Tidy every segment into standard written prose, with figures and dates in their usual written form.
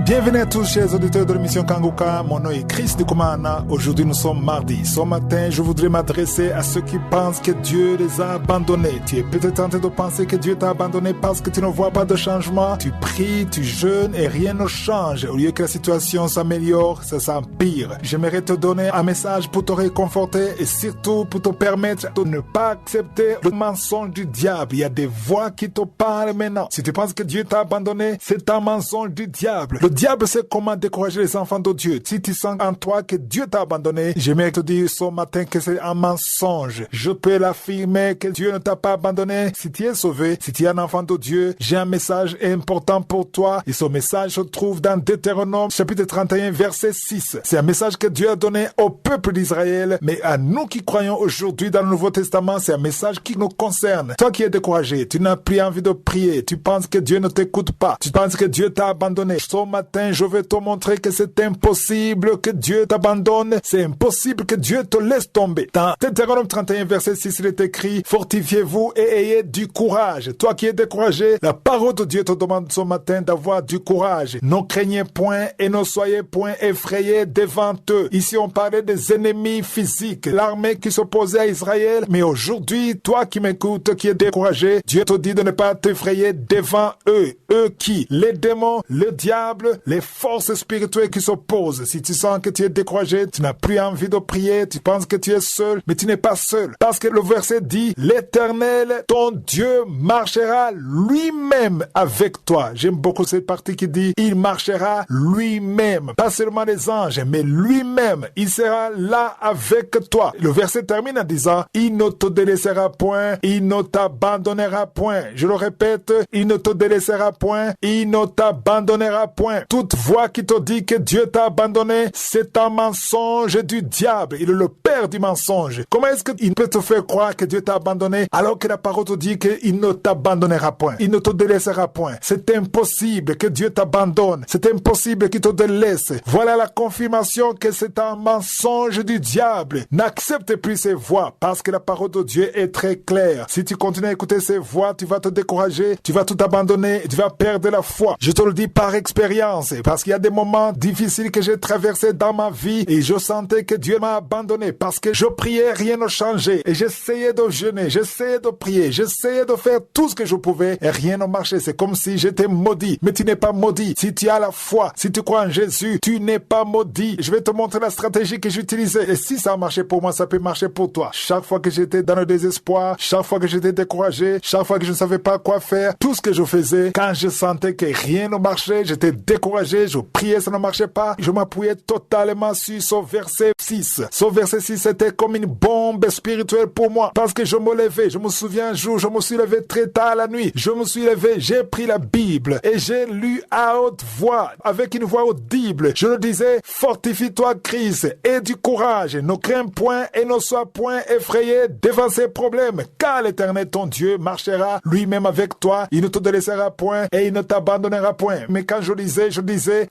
Bienvenue à tous, chers auditeurs de l'émission Kanguka. Mon nom est Chris Dukumana. Aujourd'hui, nous sommes mardi. Ce matin, je voudrais m'adresser à ceux qui pensent que Dieu les a abandonnés. Tu es peut-être tenté de penser que Dieu t'a abandonné parce que tu ne vois pas de changement. Tu pries, tu jeûnes et rien ne change. Au lieu que la situation s'améliore, ça s'empire. J'aimerais te donner un message pour te réconforter et surtout pour te permettre de ne pas accepter le mensonge du diable. Il y a des voix qui te parlent maintenant. Si tu penses que Dieu t'a abandonné, c'est un mensonge du diable. Le diable sait comment décourager les enfants de Dieu. Si tu sens en toi que Dieu t'a abandonné, j'aimerais te dire ce matin que c'est un mensonge. Je peux l'affirmer que Dieu ne t'a pas abandonné. Si tu es sauvé, si tu es un enfant de Dieu, j'ai un message important pour toi. Et ce message se trouve dans Deutéronome, chapitre 31, verset 6. C'est un message que Dieu a donné au peuple d'Israël, mais à nous qui croyons aujourd'hui dans le Nouveau Testament, c'est un message qui nous concerne. Toi qui es découragé, tu n'as plus envie de prier, tu penses que Dieu ne t'écoute pas, tu penses que Dieu t'a abandonné. Ce matin, je vais te montrer que c'est impossible que Dieu t'abandonne. C'est impossible que Dieu te laisse tomber. Dans Deutéronome 31, verset 6, il est écrit: fortifiez-vous et ayez du courage. Toi qui es découragé, la parole de Dieu te demande ce matin d'avoir du courage. Ne craignez point et ne soyez point effrayés devant eux. Ici, on parlait des ennemis physiques, l'armée qui s'opposait à Israël. Mais aujourd'hui, toi qui m'écoutes, qui es découragé, Dieu te dit de ne pas t'effrayer devant eux. Eux qui? Les démons, le diable, les forces spirituelles qui s'opposent. Si tu sens que tu es découragé, tu n'as plus envie de prier, tu penses que tu es seul, mais tu n'es pas seul. Parce que le verset dit: l'Éternel, ton Dieu, marchera lui-même avec toi. J'aime beaucoup cette partie qui dit: il marchera lui-même. Pas seulement les anges, mais lui-même. Il sera là avec toi. Le verset termine en disant: il ne te délaissera point, il ne t'abandonnera point. Je le répète, il ne te délaissera point, il ne t'abandonnera point. Toute voix qui te dit que Dieu t'a abandonné, c'est un mensonge du diable. Il est le père du mensonge. Comment est-ce qu'il peut te faire croire que Dieu t'a abandonné alors que la parole te dit qu'il ne t'abandonnera point, il ne te délaissera point? C'est impossible que Dieu t'abandonne. C'est impossible qu'il te délaisse. Voilà la confirmation que c'est un mensonge du diable. N'accepte plus ces voix parce que la parole de Dieu est très claire. Si tu continues à écouter ces voix, tu vas te décourager, tu vas tout abandonner, tu vas perdre la foi. Je te le dis par expérience, parce qu'il y a des moments difficiles que j'ai traversés dans ma vie et je sentais que Dieu m'a abandonné parce que je priais, rien ne changeait et j'essayais de jeûner, j'essayais de prier, j'essayais de faire tout ce que je pouvais et rien ne marchait. C'est comme si j'étais maudit, mais tu n'es pas maudit. Si tu as la foi, si tu crois en Jésus, tu n'es pas maudit. Je vais te montrer la stratégie que j'utilisais et si ça a marché pour moi, ça peut marcher pour toi. Chaque fois que j'étais dans le désespoir, chaque fois que j'étais découragé, chaque fois que je ne savais pas quoi faire, tout ce que je faisais, quand je sentais que rien ne marchait, j'étais découragé, je priais, ça ne marchait pas, je m'appuyais totalement sur ce verset 6. Ce verset 6 c'était comme une bombe spirituelle pour moi, parce que je me levais, je me souviens un jour, je me suis levé très tard la nuit, je me suis levé, j'ai pris la Bible et j'ai lu à haute voix, avec une voix audible, je le disais: fortifie-toi Christ, aie du courage, ne crains point et ne sois point effrayé devant ces problèmes, car l'Éternel ton Dieu marchera lui-même avec toi, il ne te délaissera point et il ne t'abandonnera point. Mais quand je disais,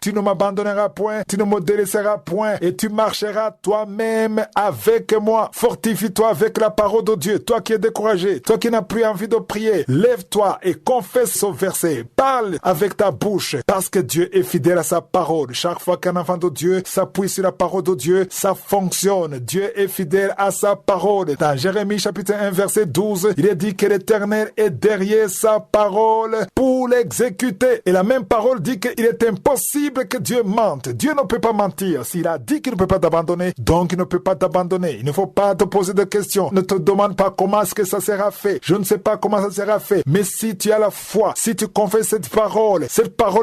tu ne m'abandonneras point, tu ne me délaisseras point et tu marcheras toi-même avec moi. Fortifie-toi avec la parole de Dieu. Toi qui es découragé, toi qui n'as plus envie de prier, lève-toi et confesse ce verset. Parle avec ta bouche parce que Dieu est fidèle à sa parole. Chaque fois qu'un enfant de Dieu s'appuie sur la parole de Dieu, ça fonctionne. Dieu est fidèle à sa parole. Dans Jérémie chapitre 1 verset 12, il est dit que l'Éternel est derrière sa parole pour l'exécuter. Et la même parole dit qu'il est impossible que Dieu mente. Dieu ne peut pas mentir. S'il a dit qu'il ne peut pas t'abandonner, donc il ne peut pas t'abandonner. Il ne faut pas te poser de questions. Ne te demande pas comment est-ce que ça sera fait. Je ne sais pas comment ça sera fait. Mais si tu as la foi, si tu confesses cette parole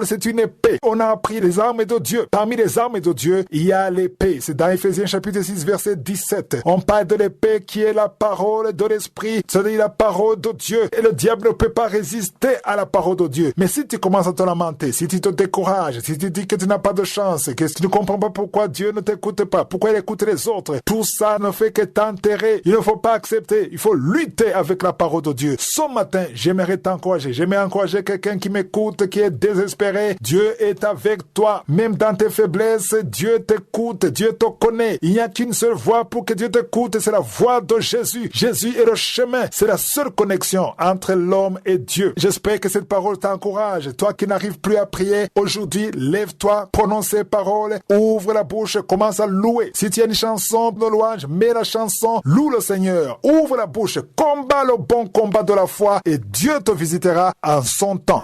c'est une épée. On a appris les armes de Dieu. Parmi les armes de Dieu, il y a l'épée. C'est dans Ephésiens chapitre 6 verset 17. On parle de l'épée qui est la parole de l'esprit, c'est-à-dire la parole de Dieu. Et le diable ne peut pas résister à la parole de Dieu. Mais si tu commences à te lamenter, si tu te décourages, si tu dis que tu n'as pas de chance, que tu ne comprends pas pourquoi Dieu ne t'écoute pas, pourquoi il écoute les autres, tout ça ne fait que t'enterrer. Il ne faut pas accepter. Il faut lutter avec la parole de Dieu. Ce matin, j'aimerais t'encourager. J'aimerais encourager quelqu'un qui m'écoute, qui est désespéré. Dieu est avec toi. Même dans tes faiblesses, Dieu t'écoute. Dieu te connaît. Il n'y a qu'une seule voie pour que Dieu t'écoute. C'est la voie de Jésus. Jésus est le chemin. C'est la seule connexion entre l'homme et Dieu. J'espère que cette parole t'encourage. Toi qui n'arrives plus à prier, aujourd'hui, aujourd'hui, lève-toi, prononce ces paroles, ouvre la bouche, commence à louer. Si tu as une chanson de louange, mets la chanson, loue le Seigneur, ouvre la bouche, combat le bon combat de la foi et Dieu te visitera en son temps.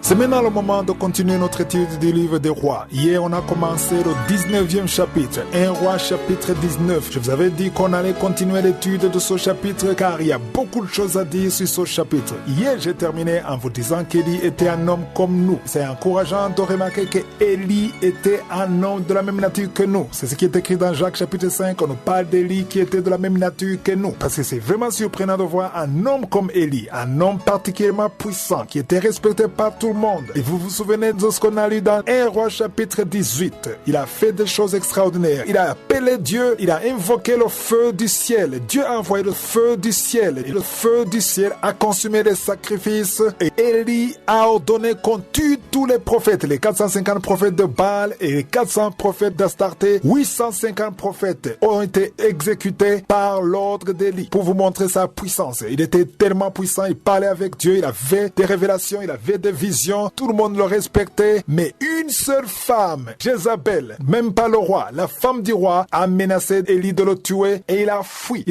C'est maintenant le moment de continuer notre étude du livre des rois. Hier, on a commencé le 19e chapitre, 1 roi chapitre 19. Je vous avais dit qu'on allait continuer l'étude de ce chapitre car il y a beaucoup de choses à dire sur ce chapitre. Hier, j'ai terminé en vous disant qu'Élie était un homme comme nous. C'est encourageant de remarquer qu'Élie était un homme de la même nature que nous. C'est ce qui est écrit dans Jacques chapitre 5. On nous parle d'Élie qui était de la même nature que nous. Parce que c'est vraiment surprenant de voir un homme comme Élie, un homme particulièrement puissant, qui était respecté par tout le monde. Et vous vous souvenez de ce qu'on a lu dans 1 roi chapitre 18. Il a fait des choses extraordinaires. Il a appelé Dieu, il a invoqué le feu du ciel. Dieu a envoyé le feu du ciel. Et le feu du ciel a consumé les sacrifices. Et Élie a ordonné qu'on tue tous les prophètes. Les 450 prophètes de Baal et les 400 prophètes d'Astarté. 850 prophètes ont été exécutés par l'ordre d'Élie. Pour vous montrer sa puissance. Il était tellement puissant, il parlait avec Dieu, il avait des révélations, il avait des visions. Tout le monde le respectait, mais une seule femme, Jézabel, même pas le roi, la femme du roi, a menacé Élie de le tuer et il a fui.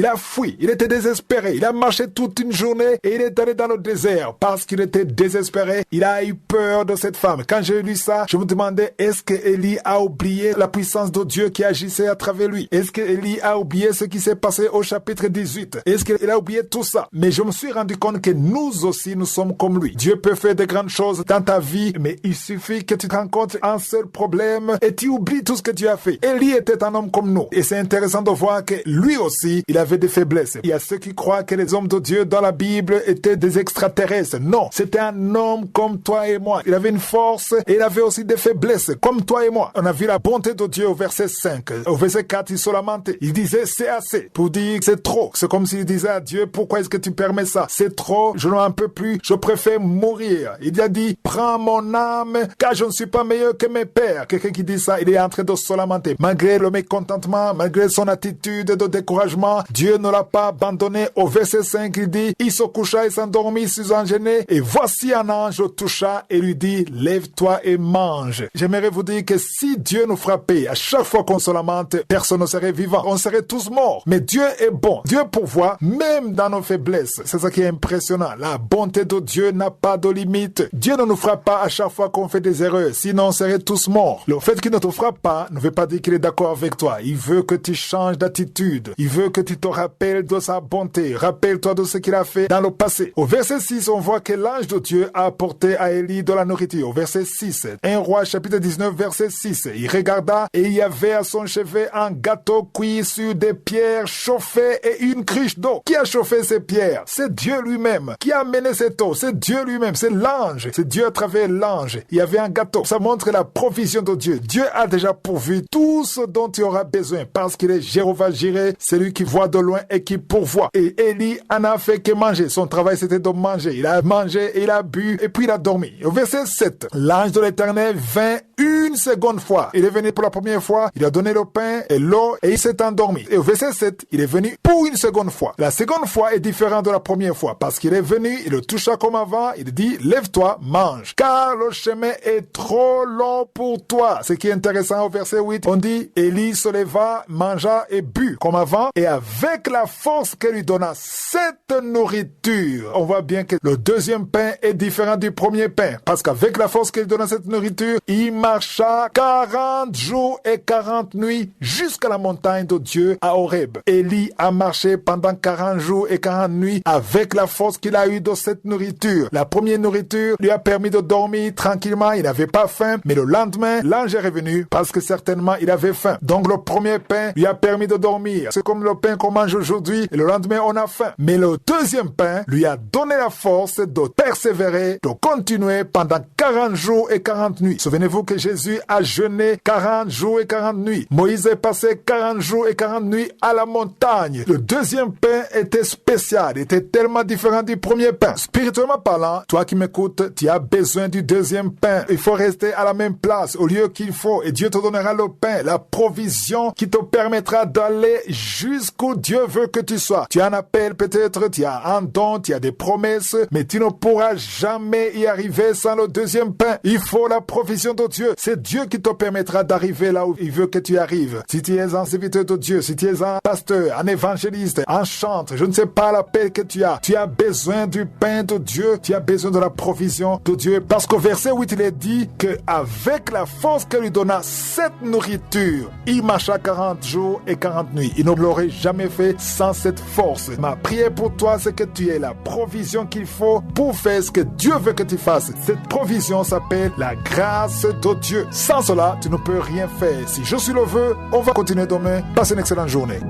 Il était désespéré. Il a marché toute une journée et il est allé dans le désert parce qu'il était désespéré. Il a eu peur de cette femme. Quand j'ai lu ça, je me demandais, est-ce que Élie a oublié la puissance de Dieu qui agissait à travers lui? Est-ce que Élie a oublié ce qui s'est passé au chapitre 18? Est-ce qu'il a oublié tout ça? Mais je me suis rendu compte que nous aussi, nous sommes comme lui. Dieu peut faire de grandes choses dans ta vie, mais il suffit que tu rencontres un seul problème et tu oublies tout ce que tu as fait. Élie était un homme comme nous. Et c'est intéressant de voir que lui aussi, il avait des faiblesses. Il y a ceux qui croient que les hommes de Dieu dans la Bible étaient des extraterrestres. Non, c'était un homme comme toi et moi. Il avait une force et il avait aussi des faiblesses, comme toi et moi. On a vu la bonté de Dieu au verset 5. Au verset 4, il se lamentait. Il disait, c'est assez. Pour dire, c'est trop. C'est comme s'il disait à Dieu, pourquoi est-ce que tu permets ça? C'est trop, je n'en peux plus, je préfère mourir. Il a dit, prends mon âme, car je ne suis pas meilleur que mes pères. Quelqu'un qui dit ça, il est en train de se lamenter. Malgré le mécontentement, malgré son attitude de découragement, Dieu ne l'a pas abandonné. Au verset 5, il dit, il se coucha et s'endormit sous un genêt, et voici un ange le toucha et lui dit, lève-toi et mange. J'aimerais vous dire que si Dieu nous frappait, à chaque fois qu'on se lamente, personne ne serait vivant. On serait tous morts. Mais Dieu est bon. Dieu pourvoit, même dans nos faiblesses. C'est ça qui est impressionnant. La bonté de Dieu n'a pas de limite. Dieu ne nous frappe pas à chaque fois qu'on fait des erreurs, sinon on serait tous morts. Le fait qu'il ne te frappe pas ne veut pas dire qu'il est d'accord avec toi. Il veut que tu changes d'attitude. Il veut que tu te rappelles de sa bonté. Rappelle-toi de ce qu'il a fait dans le passé. Au verset 6, on voit que l'ange de Dieu a apporté à Élie de la nourriture. Au verset 6, 1 roi chapitre 19 verset 6, il regarda et il y avait à son chevet un gâteau cuit sur des pierres chauffées et une cruche d'eau. Qui a chauffé ces pierres? C'est Dieu lui-même. Qui a amené cette eau? C'est Dieu lui-même. C'est l'ange. C'est Dieu à travers l'ange. Il y avait un gâteau. Ça montre la provision de Dieu. Dieu a déjà pourvu tout ce dont tu auras besoin parce qu'il est Jéhovah-Jireh, celui qui voit de loin et qui pourvoit. Et Élie en a fait que manger. Son travail, c'était de manger. Il a mangé, il a bu et puis il a dormi. Au verset 7, l'ange de l'Éternel vint une seconde fois. Il est venu pour la première fois, il a donné le pain et l'eau et il s'est endormi. Et au verset 7, il est venu pour une seconde fois. La seconde fois est différente de la première fois parce qu'il est venu, il le toucha comme avant, il dit, lève-toi, mange. Car le chemin est trop long pour toi. Ce qui est intéressant au verset 8, on dit, Élie se leva, mangea et but comme avant et avec la force qu'elle lui donna cette nourriture. On voit bien que le deuxième pain est différent du premier pain parce qu'avec la force qu'elle donna cette nourriture, il marcha 40 jours et 40 nuits jusqu'à la montagne de Dieu à Horeb. Élie a marché pendant 40 jours et 40 nuits avec la force qu'il a eue de cette nourriture. La première nourriture lui a permis de dormir tranquillement, il n'avait pas faim, mais le lendemain, l'ange est revenu parce que certainement il avait faim. Donc le premier pain lui a permis de dormir. C'est comme le pain qu'on mange aujourd'hui et le lendemain on a faim. Mais le deuxième pain lui a donné la force de persévérer, de continuer pendant 40 jours et 40 nuits. Souvenez-vous que Jésus a jeûné 40 jours et 40 nuits. Moïse est passé 40 jours et 40 nuits à la montagne. Le deuxième pain était spécial, était tellement différent du premier pain. Spirituellement parlant, toi qui m'écoutes, tu as besoin du deuxième pain. Il faut rester à la même place au lieu qu'il faut et Dieu te donnera le pain, la provision qui te permettra d'aller jusqu'où Dieu veut que tu sois. Tu as un appel peut-être, tu as un don, tu as des promesses, mais tu ne pourras jamais y arriver sans le deuxième pain. Il faut la provision de Dieu. C'est Dieu qui te permettra d'arriver là où il veut que tu arrives. Si tu es un serviteur de Dieu, si tu es un pasteur, un évangéliste, un chantre, je ne sais pas l'appel que tu as besoin du pain de Dieu, tu as besoin de la provision de Dieu. Parce qu'au verset 8, il est dit qu'avec la force qu'elle lui donna, cette nourriture, il marcha 40 jours et 40 nuits. Il ne l'aurait jamais fait sans cette force. Ma prière pour toi, c'est que tu aies la provision qu'il faut pour faire ce que Dieu veut que tu fasses. Cette provision s'appelle la grâce de Dieu. Sans cela, tu ne peux rien faire. Si je suis le vœu, on va continuer demain. Passe une excellente journée.